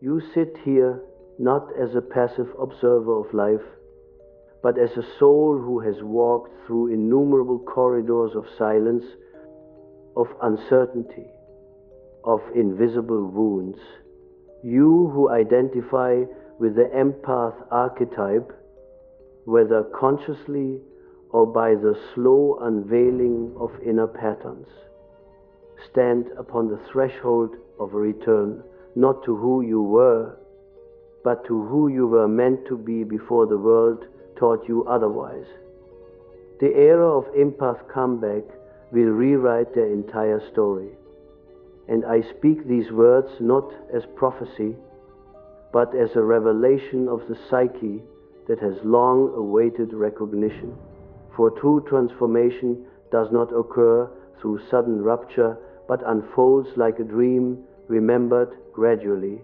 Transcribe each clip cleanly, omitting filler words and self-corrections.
You sit here not as a passive observer of life, but as a soul who has walked through innumerable corridors of silence, of uncertainty, of invisible wounds. You who identify with the empath archetype, whether consciously or by the slow unveiling of inner patterns, stand upon the threshold of a return, not to who you were, but to who you were meant to be before the world taught you otherwise. The era of empath comeback will rewrite their entire story. And I speak these words not as prophecy, but as a revelation of the psyche that has long awaited recognition. For true transformation does not occur through sudden rupture, but unfolds like a dream, remembered gradually,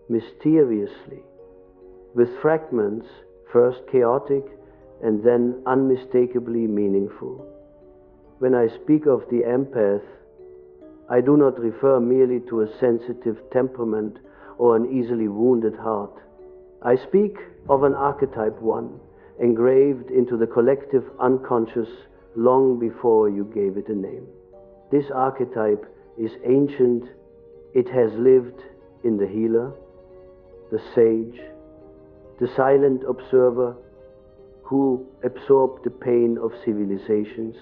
mysteriously, with fragments, first chaotic and then unmistakably meaningful. When I speak of the empath, I do not refer merely to a sensitive temperament or an easily wounded heart. I speak of an archetype one, engraved into the collective unconscious long before you gave it a name. This archetype is ancient. It has lived in the healer, the sage, the silent observer who absorbed the pain of civilizations.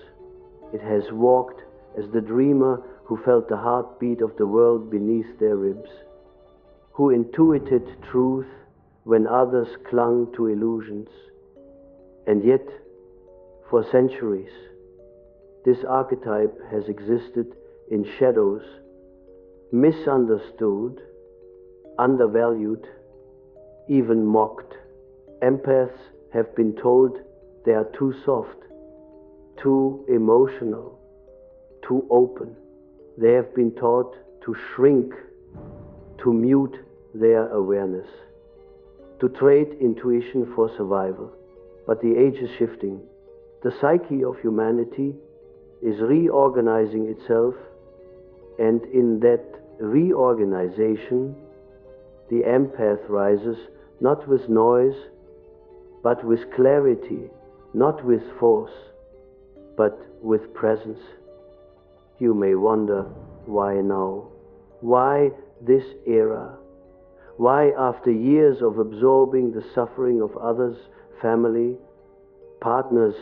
It has walked as the dreamer who felt the heartbeat of the world beneath their ribs, who intuited truth when others clung to illusions. And yet, for centuries, this archetype has existed in shadows, misunderstood, undervalued, even mocked. Empaths have been told they are too soft, too emotional, too open. They have been taught to shrink, to mute their awareness, to trade intuition for survival. But the age is shifting. The psyche of humanity is reorganizing itself, and in that reorganization, the empath rises not with noise, but with clarity, not with force, but with presence. You may wonder, why now? Why this era? Why, after years of absorbing the suffering of others, family, partners,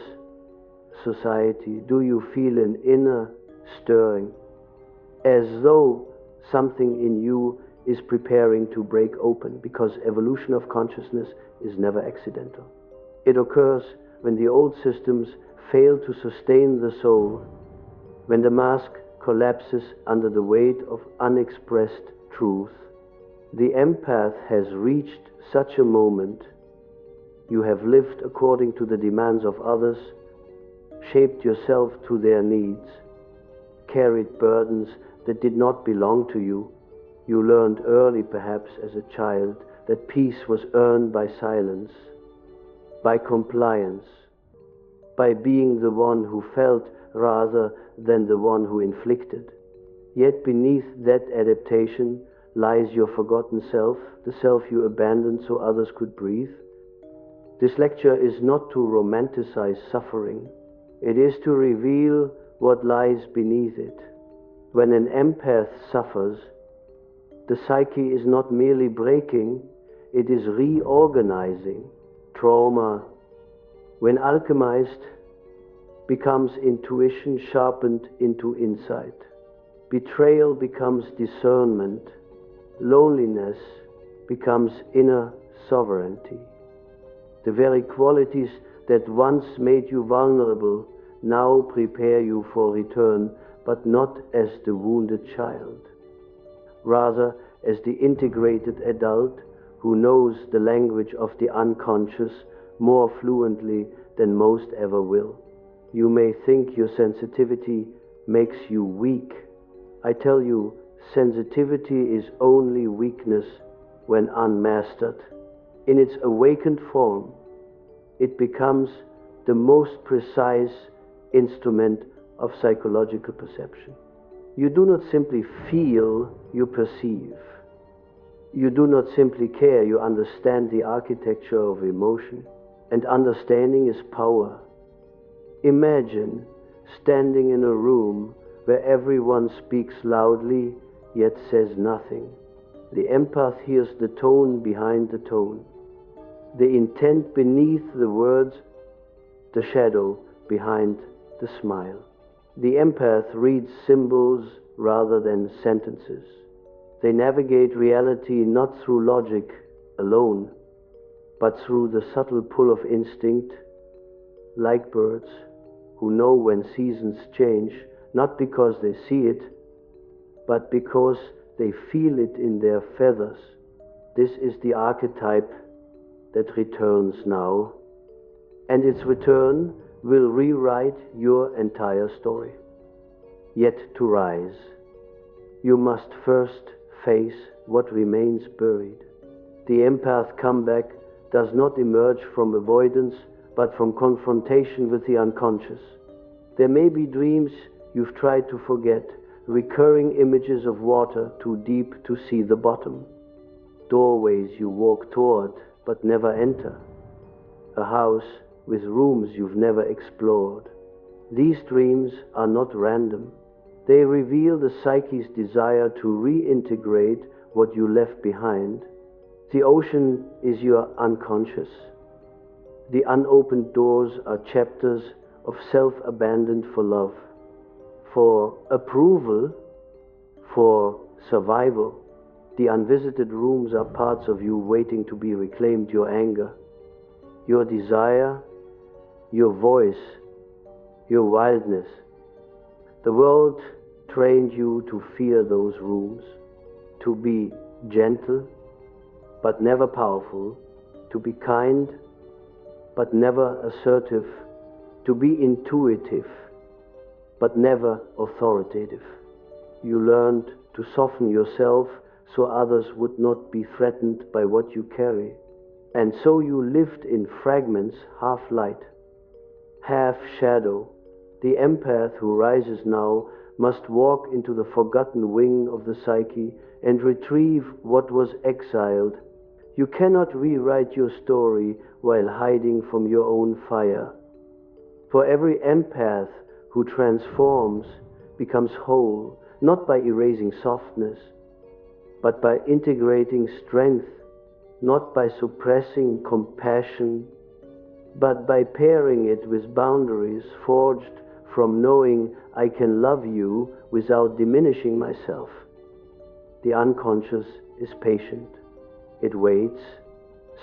society, do you feel an inner stirring, as though something in you is preparing to break open? Because evolution of consciousness is never accidental. It occurs when the old systems fail to sustain the soul, when the mask collapses under the weight of unexpressed truth. The empath has reached such a moment. You have lived according to the demands of others, shaped yourself to their needs, carried burdens that did not belong to you. You learned early, perhaps as a child, that peace was earned by silence, by compliance, by being the one who felt rather than the one who inflicted. Yet beneath that adaptation lies your forgotten self, the self you abandoned so others could breathe. This lecture is not to romanticize suffering. It is to reveal what lies beneath it. When an empath suffers, the psyche is not merely breaking, it is reorganizing. Trauma, when alchemized, becomes intuition sharpened into insight. Betrayal becomes discernment. Loneliness becomes inner sovereignty. The very qualities that once made you vulnerable now prepare you for return, but not as the wounded child, rather as the integrated adult who knows the language of the unconscious more fluently than most ever will. You may think your sensitivity makes you weak. I tell you, sensitivity is only weakness when unmastered. In its awakened form, it becomes the most precise instrument of psychological perception. You do not simply feel, you perceive. You do not simply care, you understand the architecture of emotion. And understanding is power. Imagine standing in a room where everyone speaks loudly yet says nothing. The empath hears the tone behind the tone, the intent beneath the words, the shadow behind the smile. The empath reads symbols rather than sentences. They navigate reality not through logic alone, but through the subtle pull of instinct, like birds who know when seasons change, not because they see it, but because they feel it in their feathers. This is the archetype that returns now, and its return will rewrite your entire story. Yet to rise, you must first face what remains buried. The empath comeback does not emerge from avoidance, but from confrontation with the unconscious. There may be dreams you've tried to forget, recurring images of water too deep to see the bottom, doorways you walk toward but never enter, a house with rooms you've never explored. These dreams are not random. They reveal the psyche's desire to reintegrate what you left behind. The ocean is your unconscious. The unopened doors are chapters of self-abandoned for love, for approval, for survival. The unvisited rooms are parts of you waiting to be reclaimed, your anger, your desire, your voice, your wildness. The world trained you to fear those rooms, to be gentle but never powerful, to be kind but never assertive, to be intuitive but never authoritative. You learned to soften yourself so others would not be threatened by what you carry. And so you lived in fragments, half light, half shadow. The empath who rises now must walk into the forgotten wing of the psyche and retrieve what was exiled. You cannot rewrite your story while hiding from your own fire. For every empath who transforms becomes whole, not by erasing softness, but by integrating strength, not by suppressing compassion, but by pairing it with boundaries forged from knowing I can love you without diminishing myself. The unconscious is patient. It waits.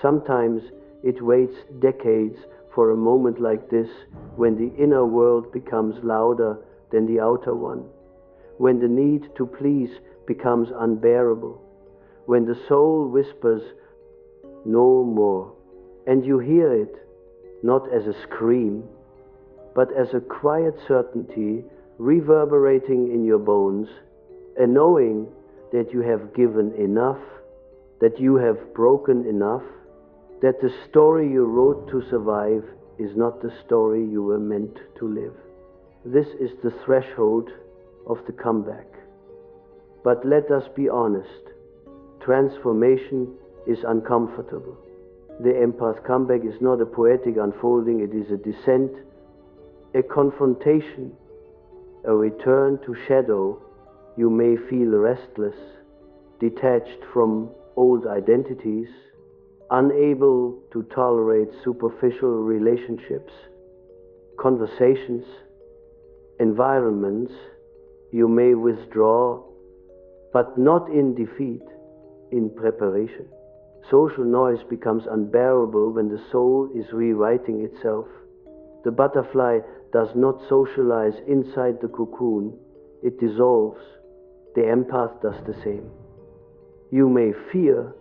Sometimes it waits decades for a moment like this, when the inner world becomes louder than the outer one, when the need to please becomes unbearable, when the soul whispers, "No more," and you hear it, not as a scream, but as a quiet certainty reverberating in your bones, a knowing that you have given enough, that you have broken enough, that the story you wrote to survive is not the story you were meant to live. This is the threshold of the comeback. But let us be honest, transformation is uncomfortable. The empath comeback is not a poetic unfolding, it is a descent, a confrontation, a return to shadow. You may feel restless, detached from old identities, unable to tolerate superficial relationships, conversations, environments. You may withdraw, but not in defeat, in preparation. Social noise becomes unbearable when the soul is rewriting itself. The butterfly does not socialize inside the cocoon, it dissolves. The empath does the same. You may fear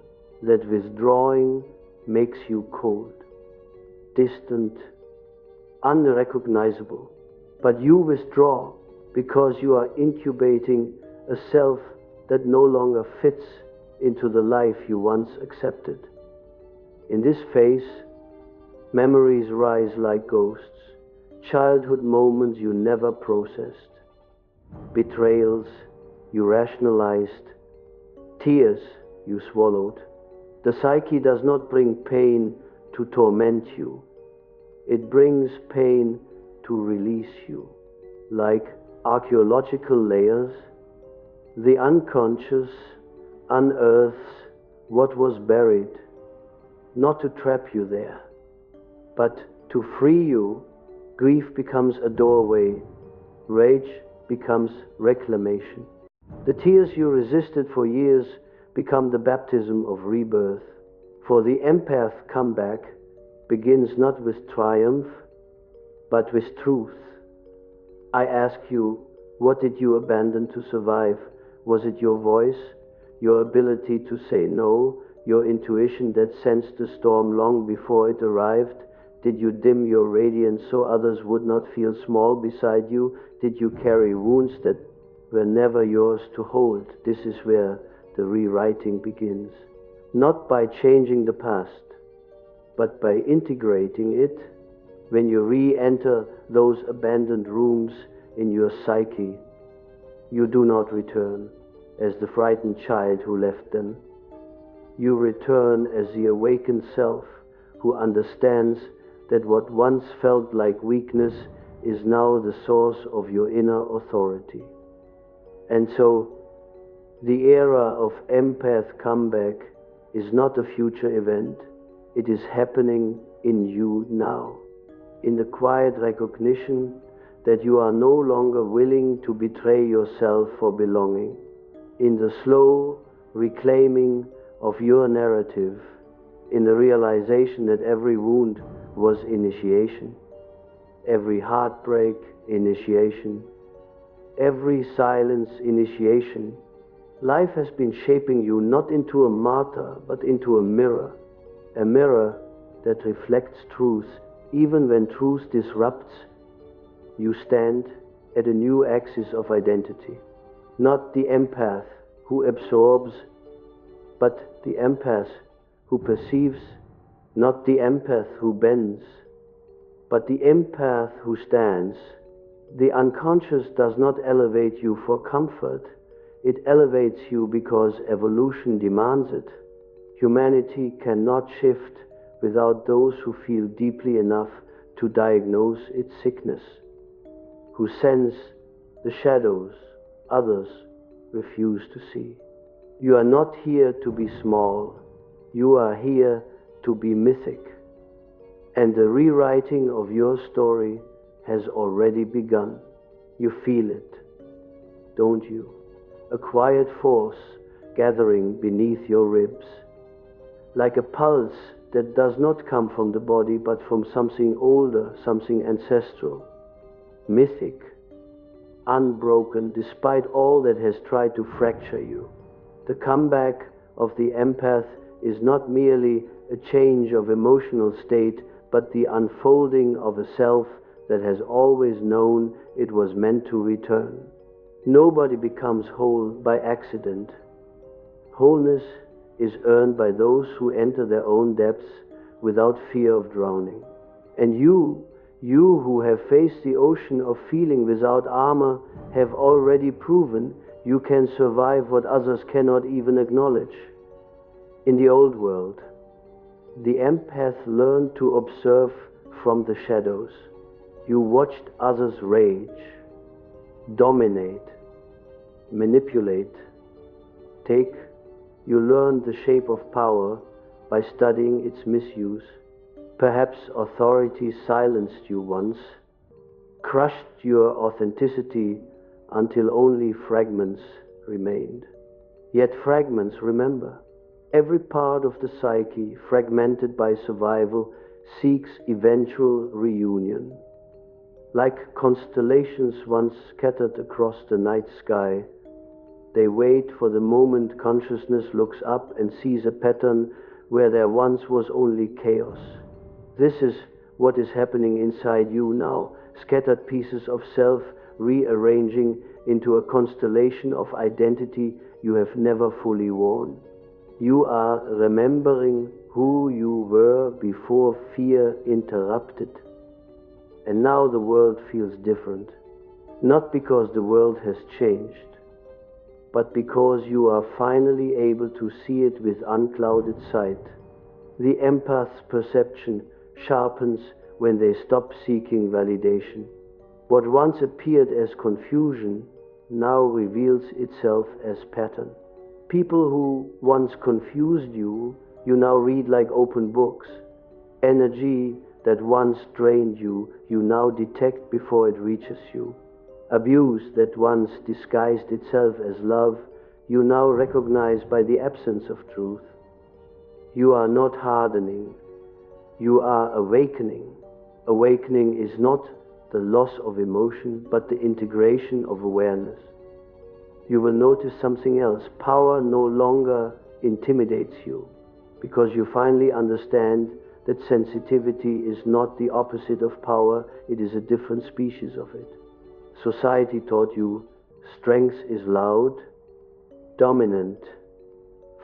that withdrawing makes you cold, distant, unrecognizable, but you withdraw because you are incubating a self that no longer fits into the life you once accepted. In this phase, memories rise like ghosts, childhood moments you never processed, betrayals you rationalized, tears you swallowed. The psyche does not bring pain to torment you. It brings pain to release you. Like archaeological layers, the unconscious unearths what was buried, not to trap you there, but to free you. Grief becomes a doorway, rage becomes reclamation. The tears you resisted for years become the baptism of rebirth. For the empath comeback begins not with triumph, but with truth. I ask you, what did you abandon to survive? Was it your voice, your ability to say no, your intuition that sensed the storm long before it arrived? Did you dim your radiance so others would not feel small beside you? Did you carry wounds that were never yours to hold? This is where the rewriting begins. Not by changing the past, but by integrating it. When you re-enter those abandoned rooms in your psyche, you do not return as the frightened child who left them. You return as the awakened self who understands that what once felt like weakness is now the source of your inner authority. And so, the era of empath comeback is not a future event. It is happening in you now, in the quiet recognition that you are no longer willing to betray yourself for belonging, in the slow reclaiming of your narrative, in the realization that every wound was initiation, every heartbreak initiation, every silence initiation. Life has been shaping you not into a martyr, but into a mirror that reflects truth. Even when truth disrupts, you stand at a new axis of identity. Not the empath who absorbs, but the empath who perceives. Not the empath who bends, but the empath who stands. The unconscious does not elevate you for comfort. It elevates you because evolution demands it. Humanity cannot shift without those who feel deeply enough to diagnose its sickness, who sense the shadows others refuse to see. You are not here to be small. You are here to be mythic. And the rewriting of your story has already begun. You feel it, don't you? A quiet force gathering beneath your ribs, like a pulse that does not come from the body but from something older, something ancestral, mythic, unbroken despite all that has tried to fracture you. The comeback of the empath is not merely a change of emotional state, but the unfolding of a self that has always known it was meant to return. Nobody becomes whole by accident. Wholeness is earned by those who enter their own depths without fear of drowning. And you who have faced the ocean of feeling without armor, have already proven you can survive what others cannot even acknowledge. In the old world, the empath learned to observe from the shadows. You watched others rage, dominate, manipulate, take. You learned the shape of power by studying its misuse. Perhaps authority silenced you once, crushed your authenticity until only fragments remained. Yet fragments remember. Every part of the psyche, fragmented by survival, seeks eventual reunion. Like constellations once scattered across the night sky, they wait for the moment consciousness looks up and sees a pattern where there once was only chaos. This is what is happening inside you now, scattered pieces of self rearranging into a constellation of identity you have never fully worn. You are remembering who you were before fear interrupted. And now the world feels different. Not because the world has changed, but because you are finally able to see it with unclouded sight. The empath's perception sharpens when they stop seeking validation. What once appeared as confusion now reveals itself as pattern. People who once confused you, you now read like open books. Energy that once drained you, you now detect before it reaches you. Abuse that once disguised itself as love, you now recognize by the absence of truth. You are not hardening, you are awakening. Awakening is not the loss of emotion, but the integration of awareness. You will notice something else. Power no longer intimidates you, because you finally understand that sensitivity is not the opposite of power, it is a different species of it. Society taught you strength is loud, dominant,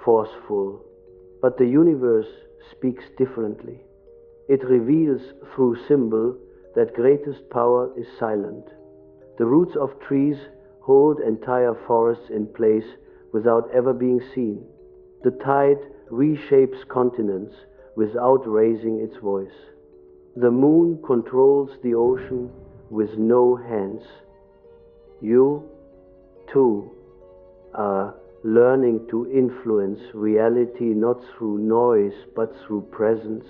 forceful, but the universe speaks differently. It reveals through symbol that greatest power is silent. The roots of trees hold entire forests in place without ever being seen. The tide reshapes continents without raising its voice. The moon controls the ocean with no hands. You, too, are learning to influence reality not through noise but through presence.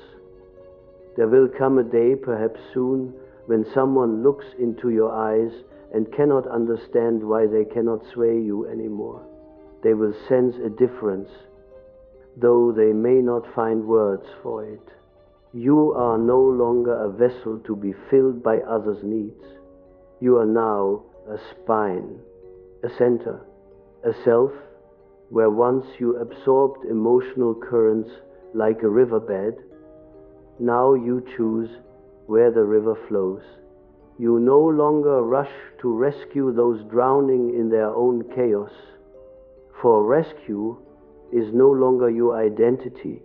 There will come a day, perhaps soon, when someone looks into your eyes and cannot understand why they cannot sway you anymore. They will sense a difference, though they may not find words for it. You are no longer a vessel to be filled by others' needs. You are now a spine, a center, a self where once you absorbed emotional currents like a riverbed, now you choose where the river flows. You no longer rush to rescue those drowning in their own chaos, for rescue is no longer your identity.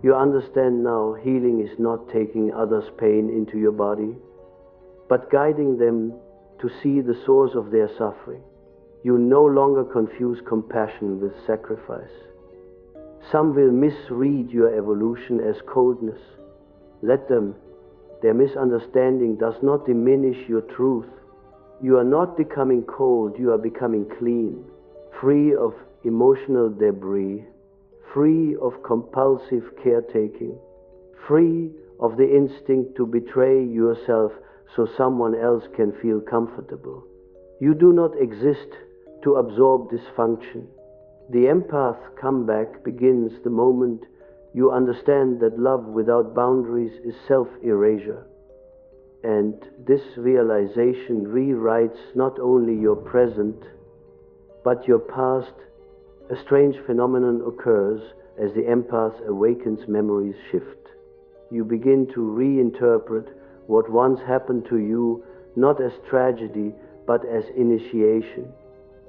You understand now healing is not taking others' pain into your body, but guiding them to see the source of their suffering. You no longer confuse compassion with sacrifice. Some will misread your evolution as coldness. Let them. Their misunderstanding does not diminish your truth. You are not becoming cold, you are becoming clean, free of emotional debris, free of compulsive caretaking, free of the instinct to betray yourself so someone else can feel comfortable. You do not exist to absorb dysfunction. The empath comeback begins the moment you understand that love without boundaries is self-erasure. And this realization rewrites not only your present, but your past. A strange phenomenon occurs as the empath awakens, memories shift. You begin to reinterpret what once happened to you not as tragedy, but as initiation.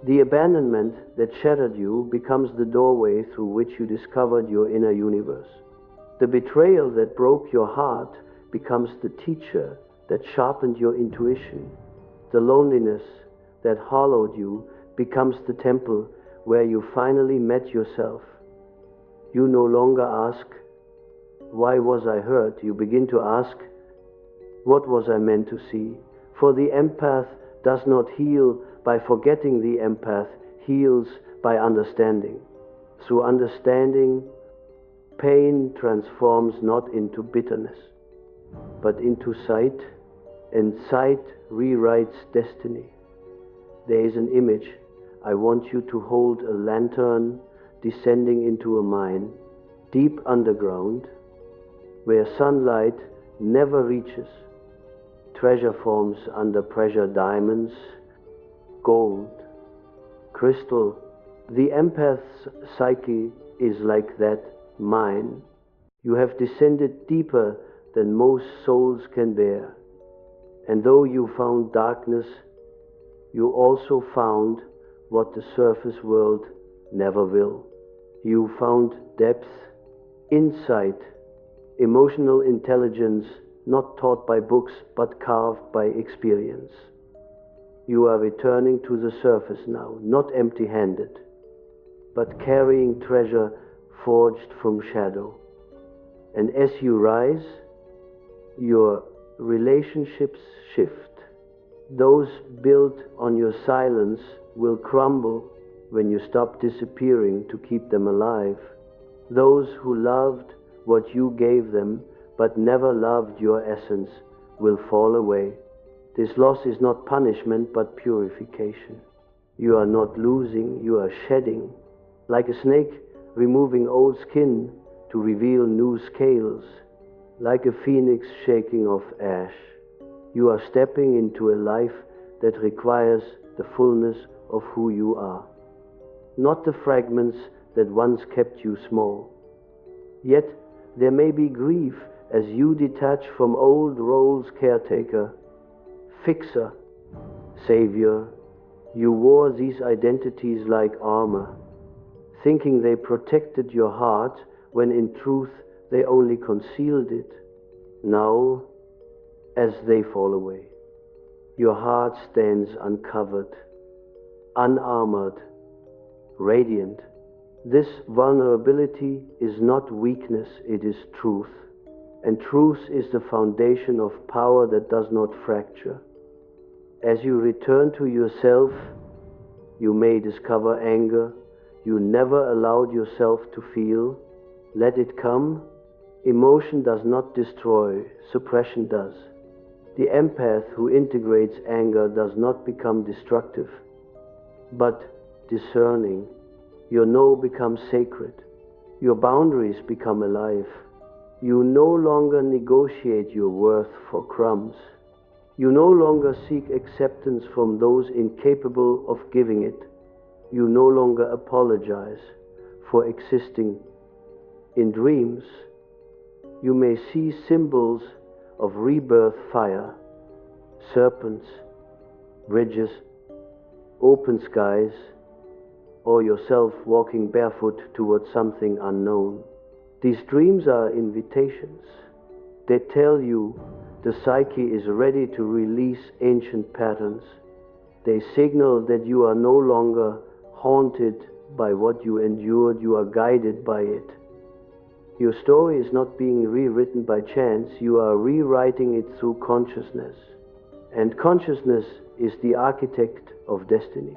The abandonment that shattered you becomes the doorway through which you discovered your inner universe. The betrayal that broke your heart becomes the teacher that sharpened your intuition. The loneliness that hollowed you becomes the temple where you finally met yourself. You no longer ask, why was I hurt? You begin to ask, what was I meant to see? For the empath does not heal by forgetting. The empath heals by understanding. Through understanding, pain transforms not into bitterness, but into sight, and sight rewrites destiny. There is an image. I want you to hold a lantern descending into a mine, deep underground, where sunlight never reaches. Treasure forms under pressure: diamonds, gold, crystal. The empath's psyche is like that mine. You have descended deeper than most souls can bear. And though you found darkness, you also found what the surface world never will. You found depth, insight, emotional intelligence, not taught by books but carved by experience. You are returning to the surface now, not empty-handed, but carrying treasure forged from shadow. And as you rise, your relationships shift. Those built on your silence will crumble when you stop disappearing to keep them alive. Those who loved what you gave them but never loved your essence will fall away. This loss is not punishment but purification. You are not losing, you are shedding. Like a snake removing old skin to reveal new scales. Like a phoenix shaking off ash. You are stepping into a life that requires the fullness of who you are. Not the fragments that once kept you small. Yet there may be grief as you detach from old roles: caretaker, fixer, savior. You wore these identities like armor, thinking they protected your heart when in truth they only concealed it. Now, as they fall away, your heart stands uncovered, unarmored, radiant. This vulnerability is not weakness, it is truth. And truth is the foundation of power that does not fracture. As you return to yourself, you may discover anger you never allowed yourself to feel. Let it come. Emotion does not destroy, suppression does. The empath who integrates anger does not become destructive, but discerning. Your no becomes sacred. Your boundaries become alive. You no longer negotiate your worth for crumbs. You no longer seek acceptance from those incapable of giving it. You no longer apologize for existing. In dreams, you may see symbols of rebirth fire, serpents, bridges, open skies, or yourself walking barefoot towards something unknown. These dreams are invitations. They tell you the psyche is ready to release ancient patterns. They signal that you are no longer haunted by what you endured, you are guided by it. Your story is not being rewritten by chance, you are rewriting it through consciousness. And consciousness is the architect of destiny.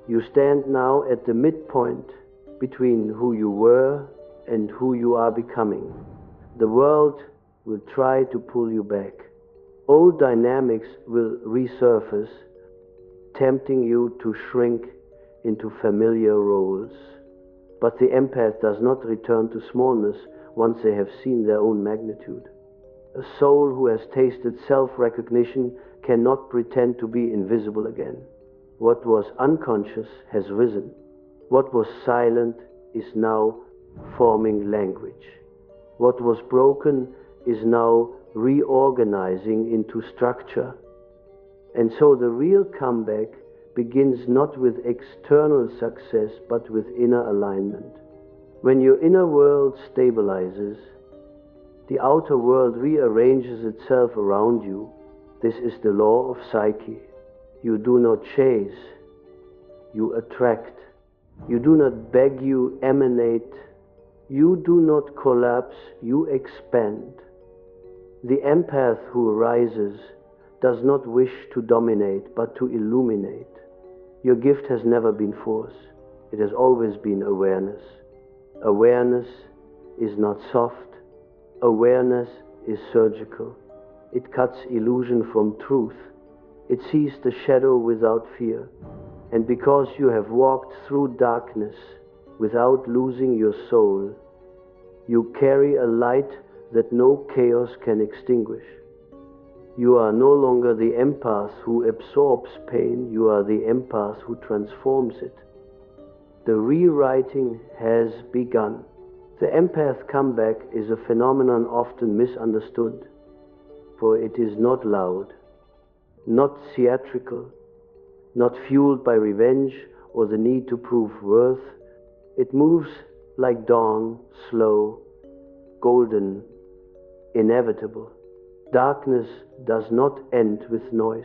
You stand now at the midpoint between who you were and who you are becoming. The world will try to pull you back. Old dynamics will resurface, tempting you to shrink into familiar roles. But the empath does not return to smallness once they have seen their own magnitude. A soul who has tasted self-recognition cannot pretend to be invisible again. What was unconscious has risen. What was silent is now forming language. What was broken is now reorganizing into structure. And so the real comeback begins not with external success, but with inner alignment. When your inner world stabilizes, the outer world rearranges itself around you. This is the law of psyche. You do not chase, you attract. You do not beg, you emanate. You do not collapse, you expand. The empath who rises does not wish to dominate, but to illuminate. Your gift has never been force. It has always been awareness. Awareness is not soft. Awareness is surgical. It cuts illusion from truth. It sees the shadow without fear. And because you have walked through darkness without losing your soul, you carry a light that no chaos can extinguish. You are no longer the empath who absorbs pain, you are the empath who transforms it. The rewriting has begun. The empath comeback is a phenomenon often misunderstood, for it is not loud, not theatrical, not fueled by revenge or the need to prove worth. It moves like dawn, slow, golden, inevitable. Darkness does not end with noise.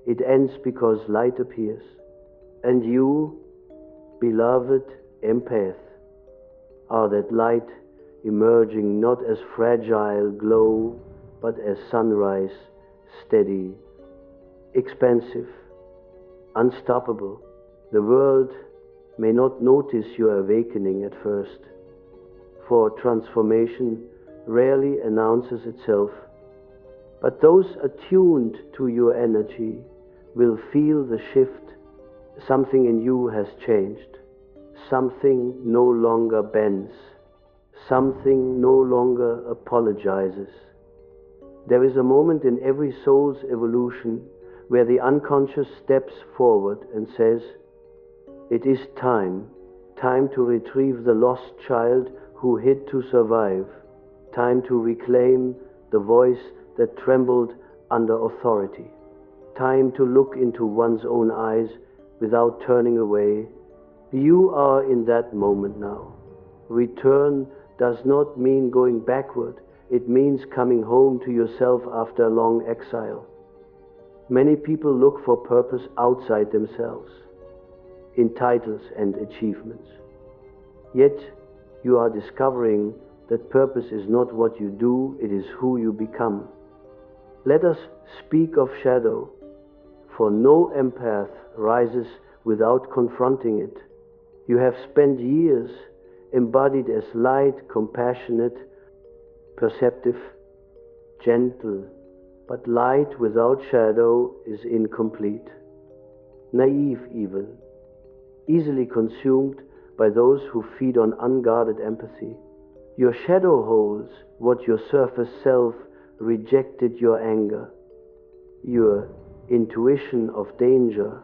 It ends because light appears. And you, beloved empath, are that light emerging not as fragile glow, but as sunrise, steady, expansive, unstoppable. The world may not notice your awakening at first, for transformation rarely announces itself, but those attuned to your energy will feel the shift. Something in you has changed. Something no longer bends. Something no longer apologizes. There is a moment in every soul's evolution where the unconscious steps forward and says, "It is time to retrieve the lost child who hid to survive, time to reclaim the voice that trembled under authority, time to look into one's own eyes without turning away." You are in that moment now. Return does not mean going backward. It means coming home to yourself after a long exile. Many people look for purpose outside themselves, in titles and achievements. Yet you are discovering that purpose is not what you do, it is who you become. Let us speak of shadow, for no empath rises without confronting it. You have spent years embodied as light, compassionate, perceptive, gentle, but light without shadow is incomplete, naive even, easily consumed by those who feed on unguarded empathy. Your shadow holds what your surface self rejected: your anger, your intuition of danger,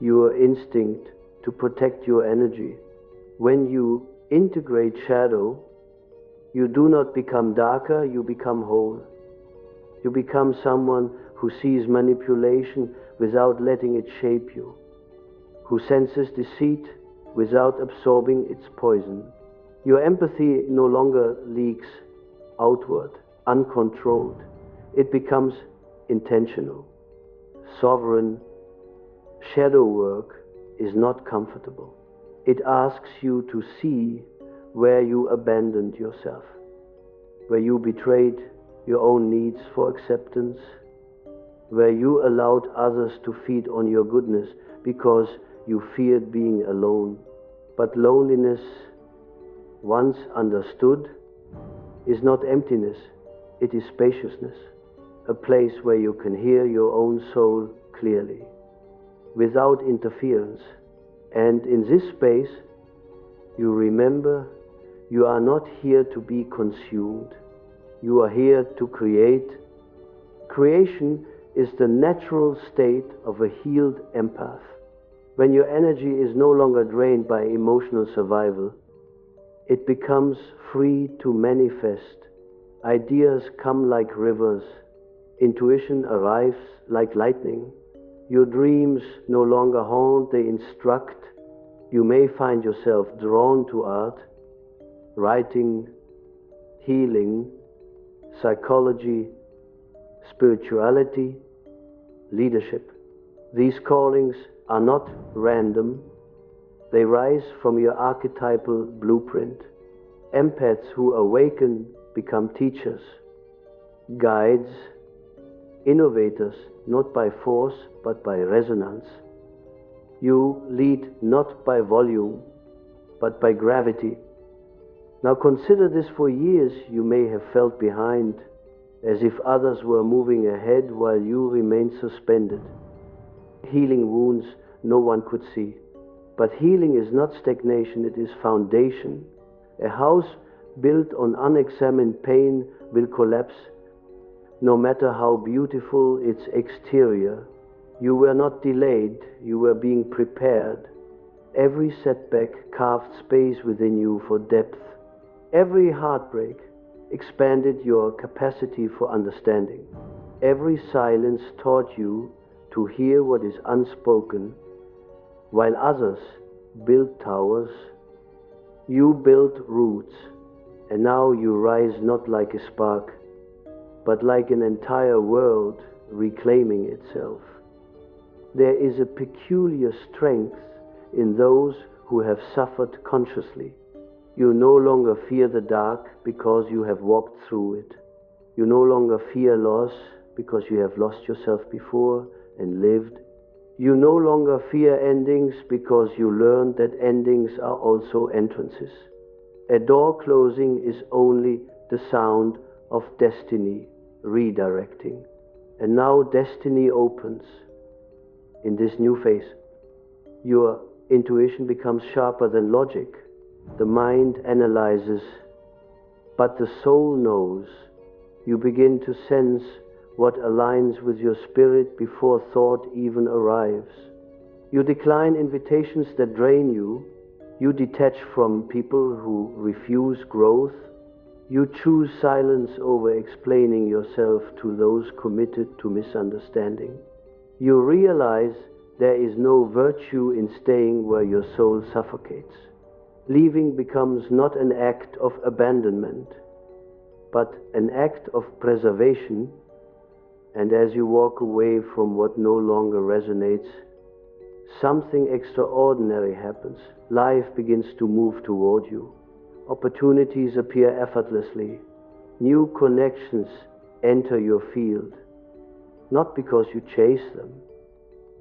your instinct to protect your energy. When you integrate shadow, you do not become darker, you become whole. You become someone who sees manipulation without letting it shape you, who senses deceit without absorbing its poison. Your empathy no longer leaks outward, uncontrolled. It becomes intentional, sovereign. Shadow work is not comfortable. It asks you to see where you abandoned yourself, where you betrayed your own needs for acceptance, where you allowed others to feed on your goodness because you feared being alone. But loneliness, once understood, is not emptiness, it is spaciousness, a place where you can hear your own soul clearly, without interference. And in this space, you remember you are not here to be consumed. You are here to create. Creation is the natural state of a healed empath. When your energy is no longer drained by emotional survival, it becomes free to manifest. Ideas come like rivers. Intuition arrives like lightning. Your dreams no longer haunt, they instruct. You may find yourself drawn to art, writing, healing, psychology, spirituality, leadership. These callings are not random. They rise from your archetypal blueprint. Empaths who awaken become teachers, guides, innovators, not by force, but by resonance. You lead not by volume, but by gravity. Now consider this: for years you may have felt behind, as if others were moving ahead while you remained suspended, healing wounds no one could see. But healing is not stagnation, it is foundation. A house built on unexamined pain will collapse, no matter how beautiful its exterior. You were not delayed, you were being prepared. Every setback carved space within you for depth. Every heartbreak expanded your capacity for understanding. Every silence taught you to hear what is unspoken. While others built towers, you built roots, and now you rise not like a spark, but like an entire world reclaiming itself. There is a peculiar strength in those who have suffered consciously. You no longer fear the dark because you have walked through it. You no longer fear loss because you have lost yourself before and lived. You no longer fear endings because you learned that endings are also entrances. A door closing is only the sound of destiny redirecting. And now destiny opens in this new phase. Your intuition becomes sharper than logic. The mind analyzes, but the soul knows. You begin to sense what aligns with your spirit before thought even arrives. You decline invitations that drain you. You detach from people who refuse growth. You choose silence over explaining yourself to those committed to misunderstanding. You realize there is no virtue in staying where your soul suffocates. Leaving becomes not an act of abandonment, but an act of preservation. And as you walk away from what no longer resonates, something extraordinary happens. Life begins to move toward you. Opportunities appear effortlessly. New connections enter your field, not because you chase them,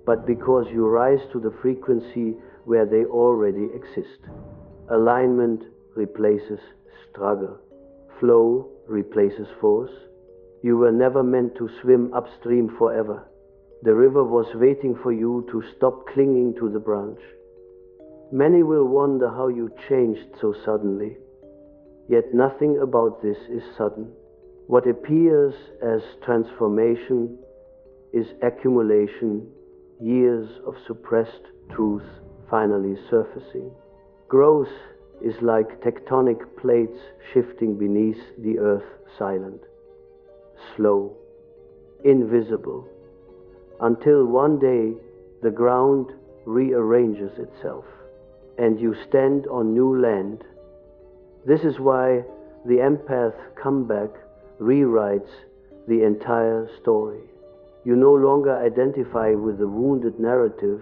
but because you rise to the frequency where they already exist. Alignment replaces struggle. Flow replaces force. You were never meant to swim upstream forever. The river was waiting for you to stop clinging to the branch. Many will wonder how you changed so suddenly. Yet nothing about this is sudden. What appears as transformation is accumulation, years of suppressed truth finally surfacing. Growth is like tectonic plates shifting beneath the earth, silent, slow, invisible, until one day the ground rearranges itself and you stand on new land. This is why the empath comeback rewrites the entire story. You no longer identify with the wounded narrative,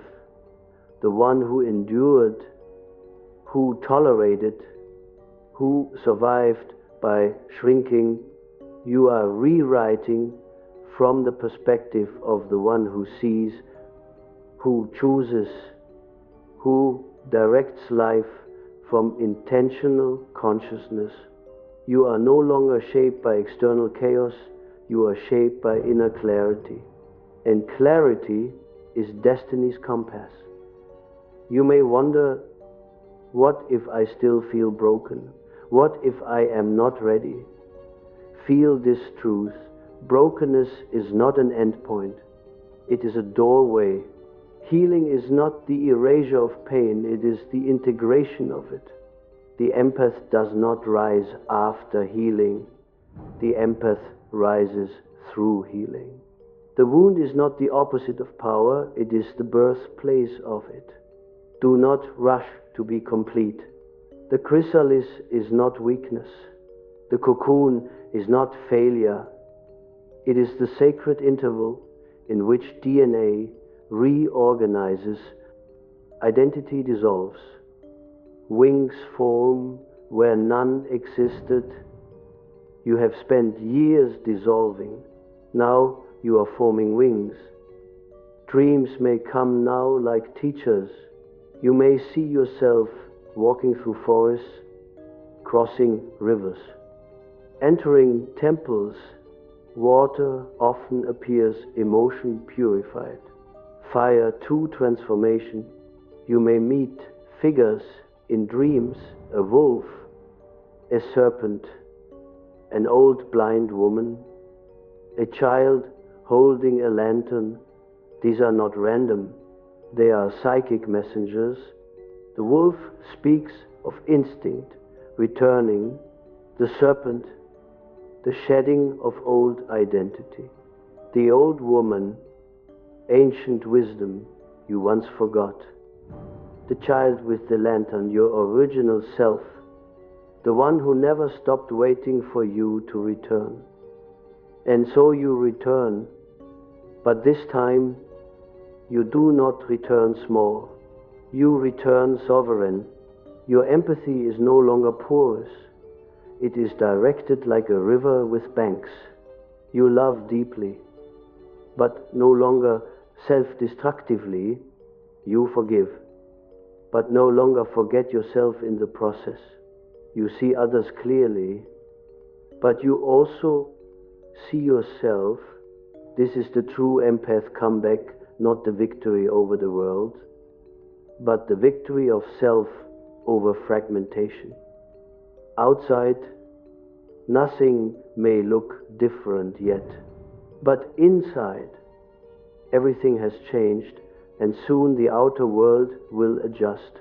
the one who endured, who tolerated, who survived by shrinking. You are rewriting from the perspective of the one who sees, who chooses, who directs life from intentional consciousness. You are no longer shaped by external chaos, you are shaped by inner clarity. And clarity is destiny's compass. You may wonder, what if I still feel broken? What if I am not ready? Feel this truth. Brokenness is not an endpoint. It is a doorway. Healing is not the erasure of pain, it is the integration of it. The empath does not rise after healing. The empath rises through healing. The wound is not the opposite of power, it is the birthplace of it. Do not rush to be complete. The chrysalis is not weakness. The cocoon is not failure. It is the sacred interval in which DNA reorganizes, identity dissolves, wings form where none existed. You have spent years dissolving. Now you are forming wings. Dreams may come now like teachers. You may see yourself walking through forests, crossing rivers, entering temples. Water often appears emotion purified. Fire to transformation. You may meet figures in dreams, a wolf, a serpent, an old blind woman, a child holding a lantern. These are not random. They are psychic messengers. The wolf speaks of instinct returning, the serpent, the shedding of old identity. The old woman, ancient wisdom you once forgot. The child with the lantern, your original self, the one who never stopped waiting for you to return. And so you return, but this time You do not return small. You return sovereign. Your empathy is no longer porous. It is directed like a river with banks. You love deeply, but no longer self-destructively. You forgive, but no longer forget yourself in the process. You see others clearly, but you also see yourself. This is the true empath comeback, not the victory over the world, but the victory of self over fragmentation. Outside, nothing may look different yet, but inside, everything has changed, and soon the outer world will adjust.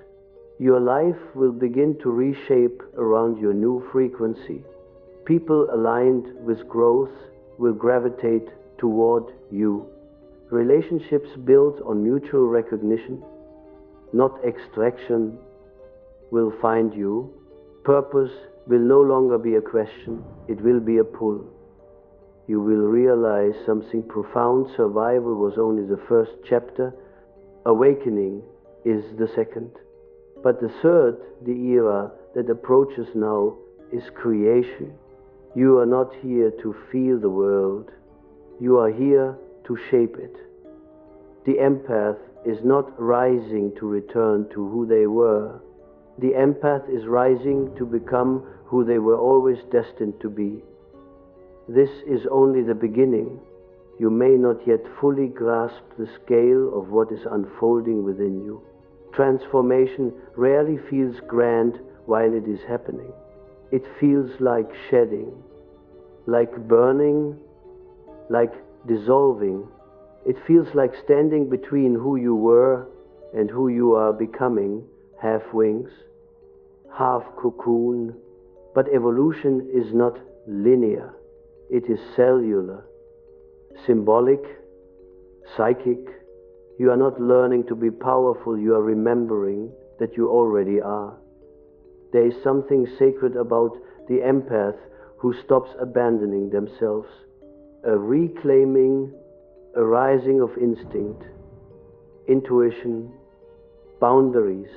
Your life will begin to reshape around your new frequency. People aligned with growth will gravitate toward you. Relationships built on mutual recognition, not extraction, will find you. Purpose will no longer be a question, it will be a pull. You will realize something profound. Survival was only the first chapter, awakening is the second. But the third, the era that approaches now, is creation. You are not here to feel the world, you are here to shape it. The empath is not rising to return to who they were. The empath is rising to become who they were always destined to be. This is only the beginning. You may not yet fully grasp the scale of what is unfolding within you. Transformation rarely feels grand while it is happening. It feels like shedding, like burning, like dissolving. It feels like standing between who you were and who you are becoming, half wings, half cocoon. But evolution is not linear. It is cellular, symbolic, psychic. You are not learning to be powerful, you are remembering that you already are. There is something sacred about the empath who stops abandoning themselves, a reclaiming, a rising of instinct, intuition, boundaries,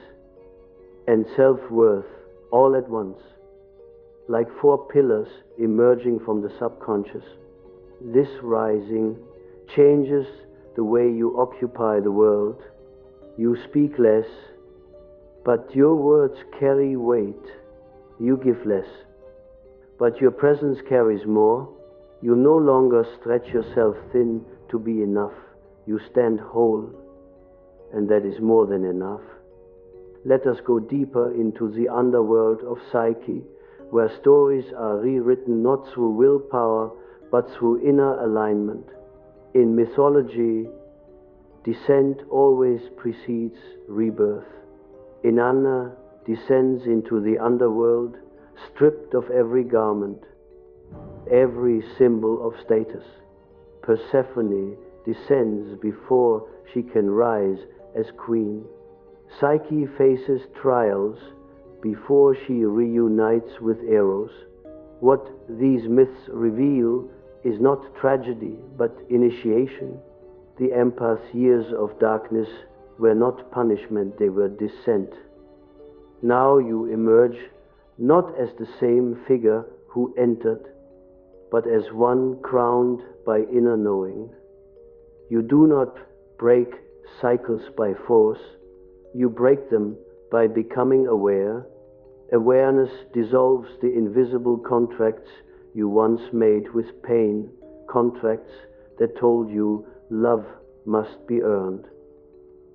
and self-worth all at once, like four pillars emerging from the subconscious. This rising changes the way you occupy the world. You speak less, but your words carry weight. You give less, but your presence carries more. You no longer stretch yourself thin to be enough. You stand whole, and that is more than enough. Let us go deeper into the underworld of psyche, where stories are rewritten not through willpower, but through inner alignment. In mythology, descent always precedes rebirth. Inanna descends into the underworld, stripped of every garment, every symbol of status. Persephone descends before she can rise as queen. Psyche faces trials before she reunites with Eros. What these myths reveal is not tragedy, but initiation. The empath's years of darkness were not punishment, they were descent. Now you emerge not as the same figure who entered, but as one crowned by inner knowing. You do not break cycles by force, you break them by becoming aware. Awareness dissolves the invisible contracts you once made with pain, contracts that told you love must be earned,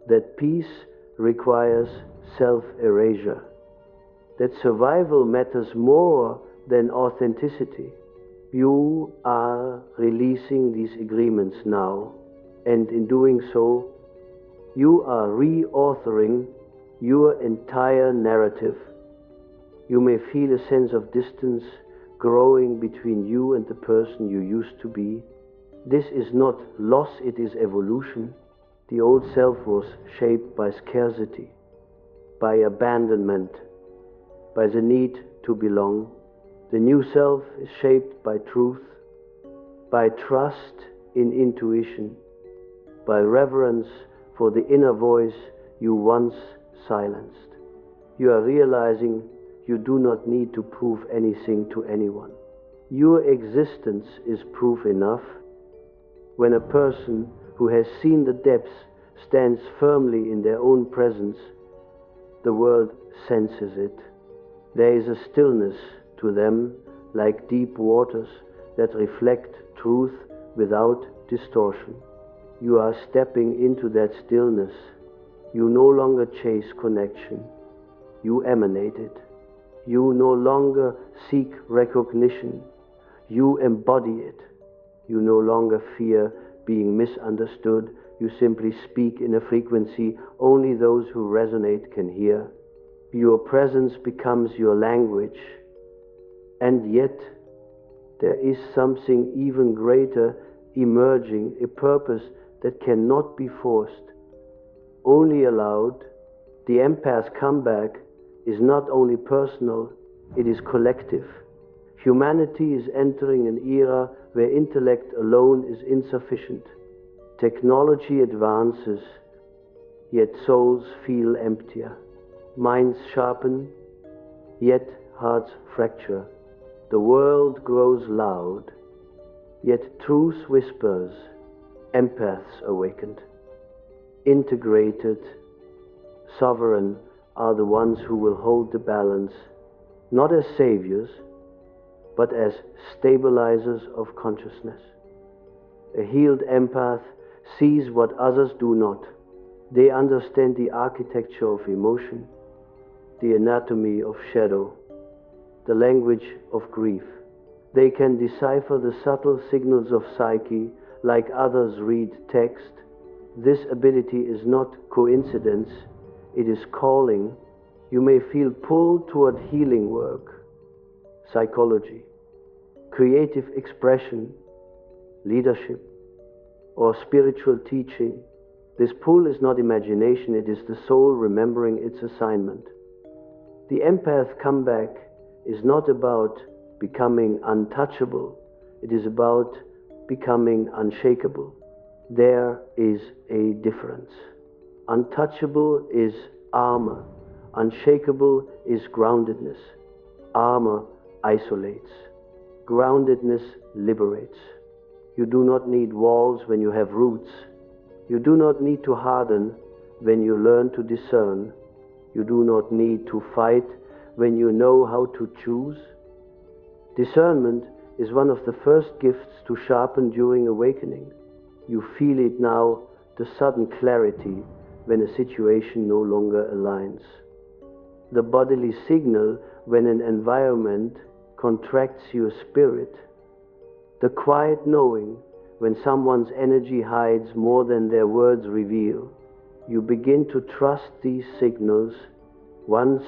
that peace requires self-erasure, that survival matters more than authenticity. You are releasing these agreements now, and in doing so, you are reauthoring your entire narrative. You may feel a sense of distance growing between you and the person you used to be. This is not loss, it is evolution. The old self was shaped by scarcity, by abandonment, by the need to belong. The new self is shaped by truth, by trust in intuition, by reverence for the inner voice you once silenced. You are realizing you do not need to prove anything to anyone. Your existence is proof enough. When a person who has seen the depths stands firmly in their own presence, the world senses it. There is a stillness to them, like deep waters that reflect truth without distortion. You are stepping into that stillness. You no longer chase connection. You emanate it. You no longer seek recognition. You embody it. You no longer fear being misunderstood. You simply speak in a frequency only those who resonate can hear. Your presence becomes your language. And yet, there is something even greater emerging, a purpose that cannot be forced, only allowed. The empath comeback is not only personal, it is collective. Humanity is entering an era where intellect alone is insufficient. Technology advances, yet souls feel emptier. Minds sharpen, yet hearts fracture. The world grows loud, yet truth whispers. Empaths awakened. Integrated, sovereign are the ones who will hold the balance, not as saviors, but as stabilizers of consciousness. A healed empath sees what others do not. They understand the architecture of emotion, the anatomy of shadow, the language of grief. They can decipher the subtle signals of psyche like others read text. This ability is not coincidence, it is calling. You may feel pulled toward healing work, psychology, creative expression, leadership, or spiritual teaching. This pull is not imagination, it is the soul remembering its assignment. The empath comeback is not about becoming untouchable, it is about becoming unshakable. There is a difference. Untouchable is armor, unshakable is groundedness. Armor isolates, groundedness liberates. You do not need walls when you have roots. You do not need to harden when you learn to discern. You do not need to fight when you know how to choose. Discernment is one of the first gifts to sharpen during awakening. You feel it now, the sudden clarity when a situation no longer aligns. The bodily signal when an environment contracts your spirit. The quiet knowing when someone's energy hides more than their words reveal. You begin to trust these signals. Once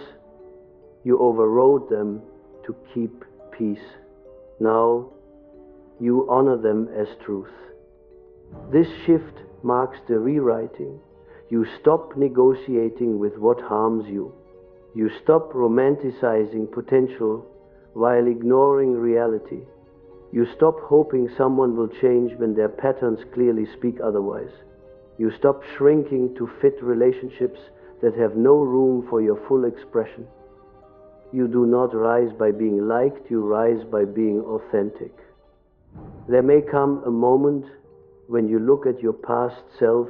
you overrode them to keep peace. Now you honor them as truth. This shift marks the rewriting. You stop negotiating with what harms you. You stop romanticizing potential while ignoring reality. You stop hoping someone will change when their patterns clearly speak otherwise. You stop shrinking to fit relationships that have no room for your full expression. You do not rise by being liked, you rise by being authentic. There may come a moment when you look at your past self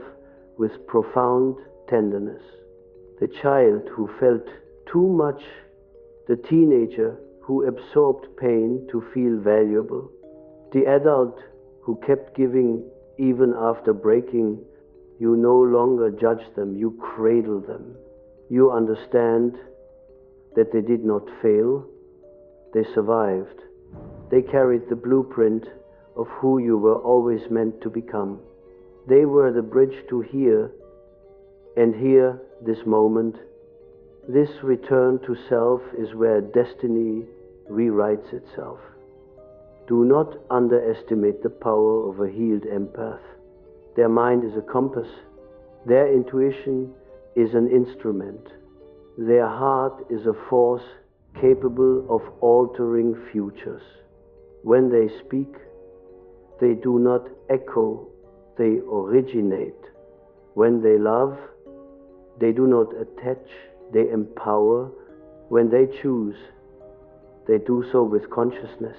with profound tenderness. The child who felt too much, the teenager who absorbed pain to feel valuable, the adult who kept giving even after breaking. You no longer judge them, you cradle them. You understand that they did not fail, they survived. They carried the blueprint of who you were always meant to become. They were the bridge to here, and here, this moment. This return to self is where destiny rewrites itself. Do not underestimate the power of a healed empath. Their mind is a compass. Their intuition is an instrument. Their heart is a force capable of altering futures. When they speak, they do not echo, they originate. When they love, they do not attach, they empower. When they choose, they do so with consciousness,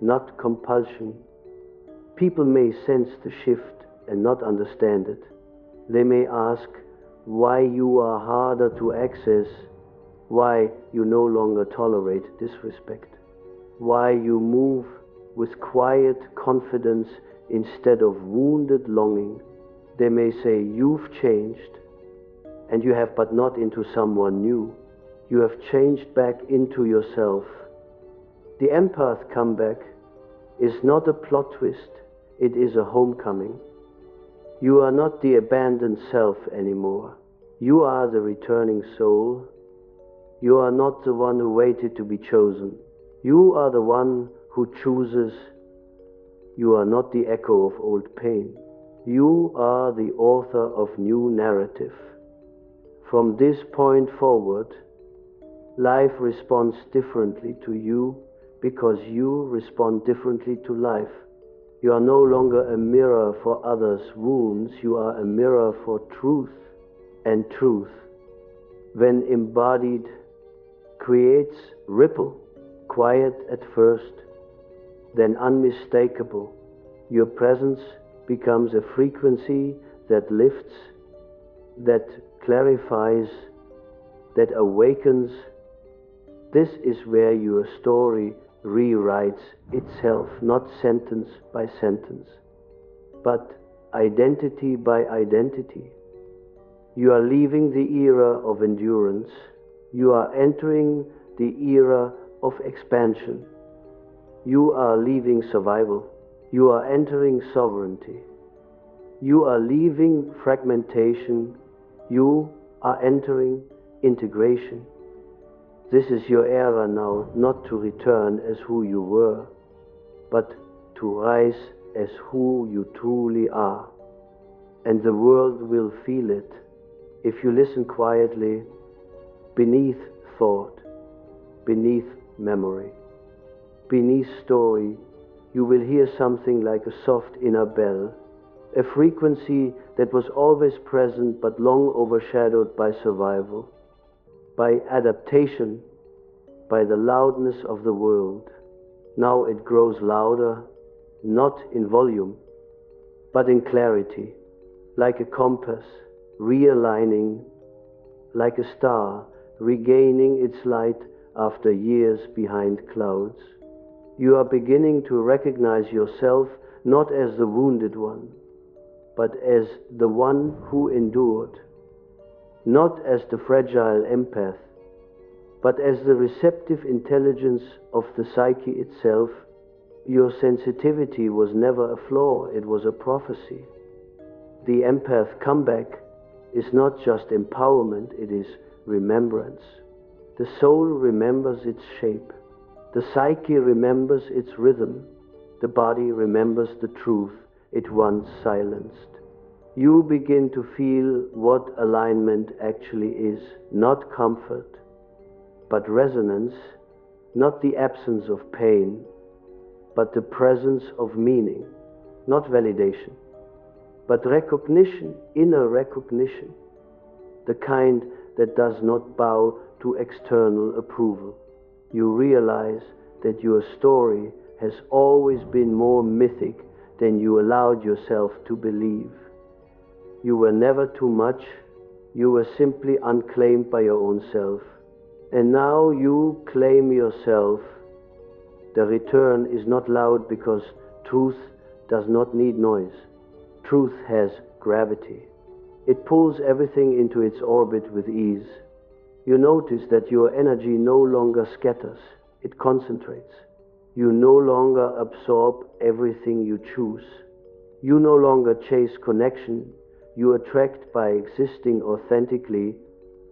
not compulsion. People may sense the shift and not understand it. They may ask why you are harder to access, why you no longer tolerate disrespect, why you move with quiet confidence instead of wounded longing. They may say, you've changed, and you have, but not into someone new. You have changed back into yourself. The empath comeback is not a plot twist, it is a homecoming. You are not the abandoned self anymore. You are the returning soul. You are not the one who waited to be chosen. You are the one who chooses. You are not the echo of old pain. You are the author of new narrative. From this point forward, life responds differently to you because you respond differently to life. You are no longer a mirror for others' wounds. You are a mirror for truth. And truth, when embodied, creates ripple, quiet at first, then unmistakable. Your presence becomes a frequency that lifts, that clarifies, that awakens. This is where your story rewrites itself, not sentence by sentence, but identity by identity. You are leaving the era of endurance. You are entering the era of expansion. You are leaving survival. You are entering sovereignty. You are leaving fragmentation. You are entering integration. This is your era now, not to return as who you were, but to rise as who you truly are. And the world will feel it if you listen quietly, beneath thought, beneath memory, beneath story. You will hear something like a soft inner bell, a frequency that was always present but long overshadowed by survival, by adaptation, by the loudness of the world. Now it grows louder, not in volume, but in clarity, like a compass, realigning, like a star, regaining its light after years behind clouds. You are beginning to recognize yourself not as the wounded one, but as the one who endured, not as the fragile empath, but as the receptive intelligence of the psyche itself. Your sensitivity was never a flaw, it was a prophecy. The empath comeback is not just empowerment, it is remembrance. The soul remembers its shape. The psyche remembers its rhythm. The body remembers the truth it once silenced. You begin to feel what alignment actually is, not comfort, but resonance, not the absence of pain, but the presence of meaning, not validation, but recognition, inner recognition, the kind that does not bow to external approval. You realize that your story has always been more mythic than you allowed yourself to believe. You were never too much, you were simply unclaimed by your own self. And now you claim yourself. The return is not loud because truth does not need noise. Truth has gravity. It pulls everything into its orbit with ease. You notice that your energy no longer scatters, it concentrates. You no longer absorb everything you choose. You no longer chase connection, you attract by existing authentically.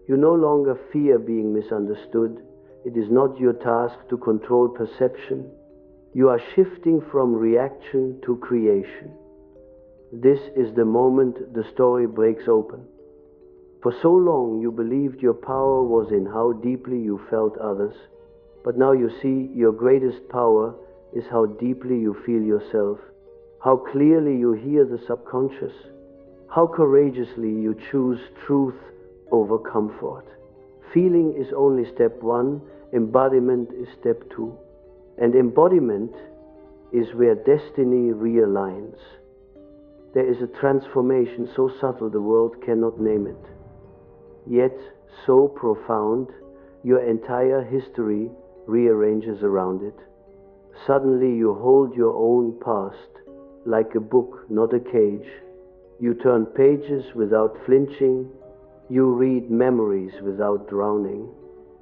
You no longer fear being misunderstood. It is not your task to control perception. You are shifting from reaction to creation. This is the moment the story breaks open. For so long you believed your power was in how deeply you felt others, but now you see your greatest power is how deeply you feel yourself, how clearly you hear the subconscious, how courageously you choose truth over comfort. Feeling is only step one, embodiment is step two. And embodiment is where destiny realigns. There is a transformation so subtle the world cannot name it, yet so profound your entire history rearranges around it. Suddenly you hold your own past like a book, not a cage. You turn pages without flinching. You read memories without drowning.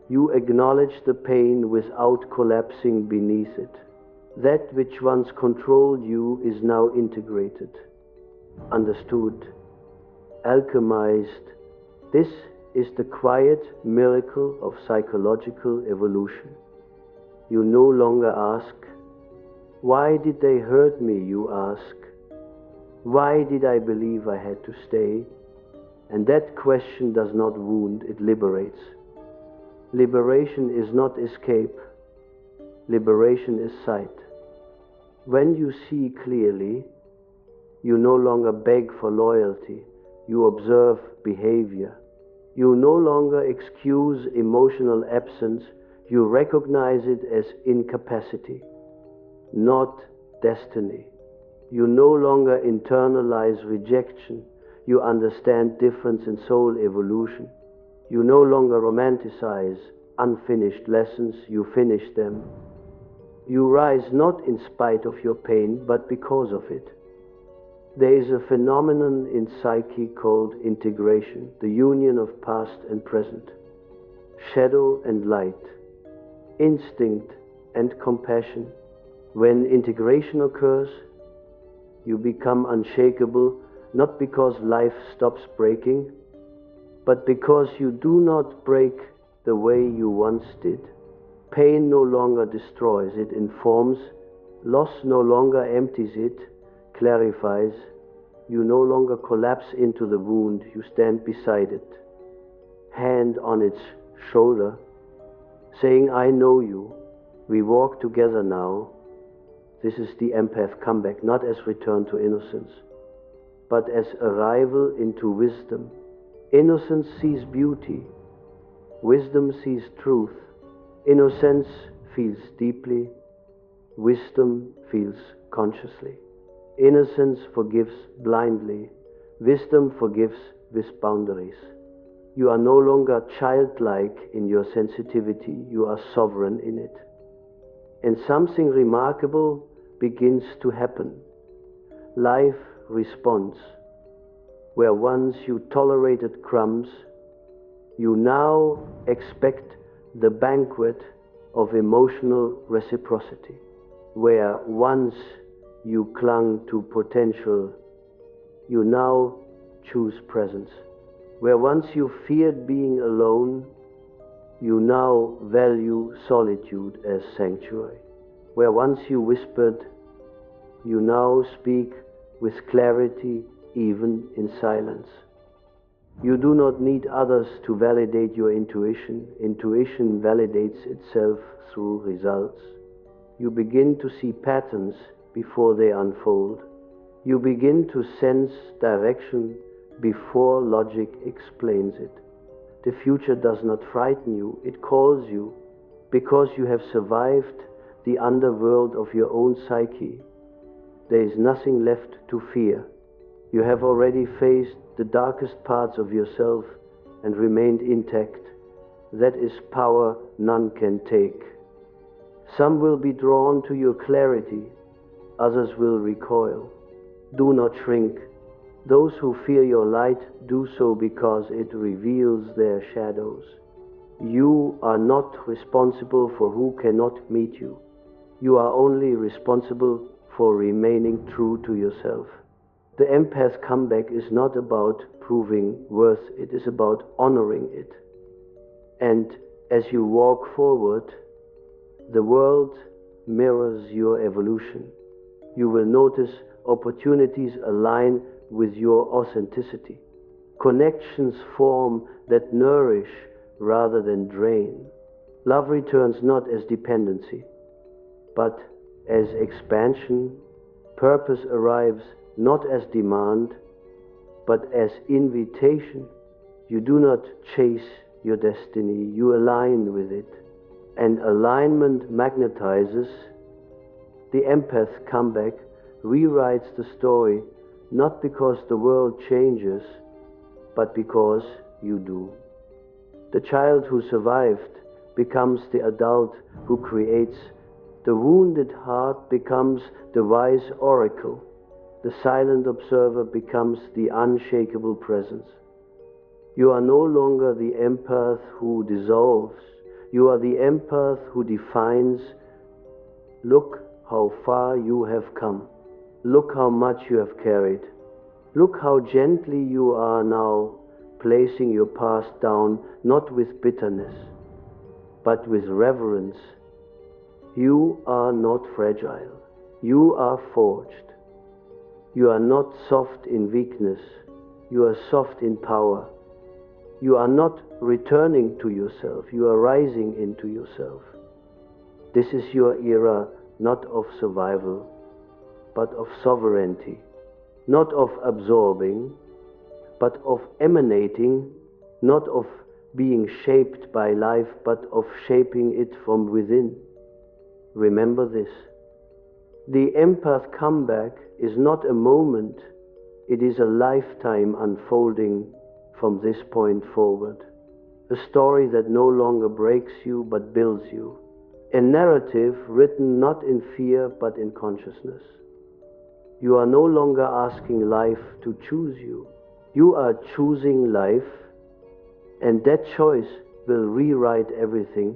You acknowledge the pain without collapsing beneath it. That which once controlled you is now integrated, understood, alchemized. This is the quiet miracle of psychological evolution. You no longer ask, "Why did they hurt me?" You ask, "Why did I believe I had to stay?" And that question does not wound, it liberates. Liberation is not escape. Liberation is sight. When you see clearly, you no longer beg for loyalty. You observe behavior. You no longer excuse emotional absence. You recognize it as incapacity, not destiny. You no longer internalize rejection. You understand difference in soul evolution. You no longer romanticize unfinished lessons. You finish them. You rise not in spite of your pain, but because of it. There is a phenomenon in psyche called integration, the union of past and present, shadow and light, instinct and compassion. When integration occurs, you become unshakable, not because life stops breaking, but because you do not break the way you once did. Pain no longer destroys, it informs. Loss no longer empties it, clarifies. You no longer collapse into the wound, you stand beside it, hand on its shoulder, saying, "I know you. We walk together now." This is the empath comeback, not as return to innocence, but as arrival into wisdom. Innocence sees beauty. Wisdom sees truth. Innocence feels deeply. Wisdom feels consciously. Innocence forgives blindly. Wisdom forgives with boundaries. You are no longer childlike in your sensitivity. You are sovereign in it. And something remarkable begins to happen. Life responds. Where once you tolerated crumbs, you now expect the banquet of emotional reciprocity. Where once you clung to potential, you now choose presence. Where once you feared being alone, you now value solitude as sanctuary. Where once you whispered, you now speak with clarity even in silence. You do not need others to validate your intuition. Intuition validates itself through results. You begin to see patterns before they unfold. You begin to sense direction before logic explains it. The future does not frighten you, it calls you, because you have survived the underworld of your own psyche. There is nothing left to fear. You have already faced the darkest parts of yourself and remained intact. That is power none can take. Some will be drawn to your clarity, others will recoil. Do not shrink. Those who fear your light do so because it reveals their shadows. You are not responsible for who cannot meet you. You are only responsible for remaining true to yourself. The empath comeback is not about proving worth, it is about honoring it. And as you walk forward, the world mirrors your evolution. You will notice opportunities align with your authenticity. Connections form that nourish rather than drain. Love returns not as dependency, but as expansion. Purpose arrives not as demand, but as invitation. You do not chase your destiny, you align with it. And alignment magnetizes. The empath comeback rewrites the story, not because the world changes, but because you do. The child who survived becomes the adult who creates. The wounded heart becomes the wise oracle. The silent observer becomes the unshakable presence. You are no longer the empath who dissolves. You are the empath who defines. Look how far you have come. Look how much you have carried. Look how gently you are now placing your past down, not with bitterness, but with reverence. You are not fragile. You are forged. You are not soft in weakness. You are soft in power. You are not returning to yourself. You are rising into yourself. This is your era, not of survival, but of sovereignty. Not of absorbing, but of emanating. Not of being shaped by life, but of shaping it from within. Remember this. The empath comeback is not a moment, it is a lifetime unfolding from this point forward. A story that no longer breaks you but builds you. A narrative written not in fear but in consciousness. You are no longer asking life to choose you. You are choosing life, and that choice will rewrite everything.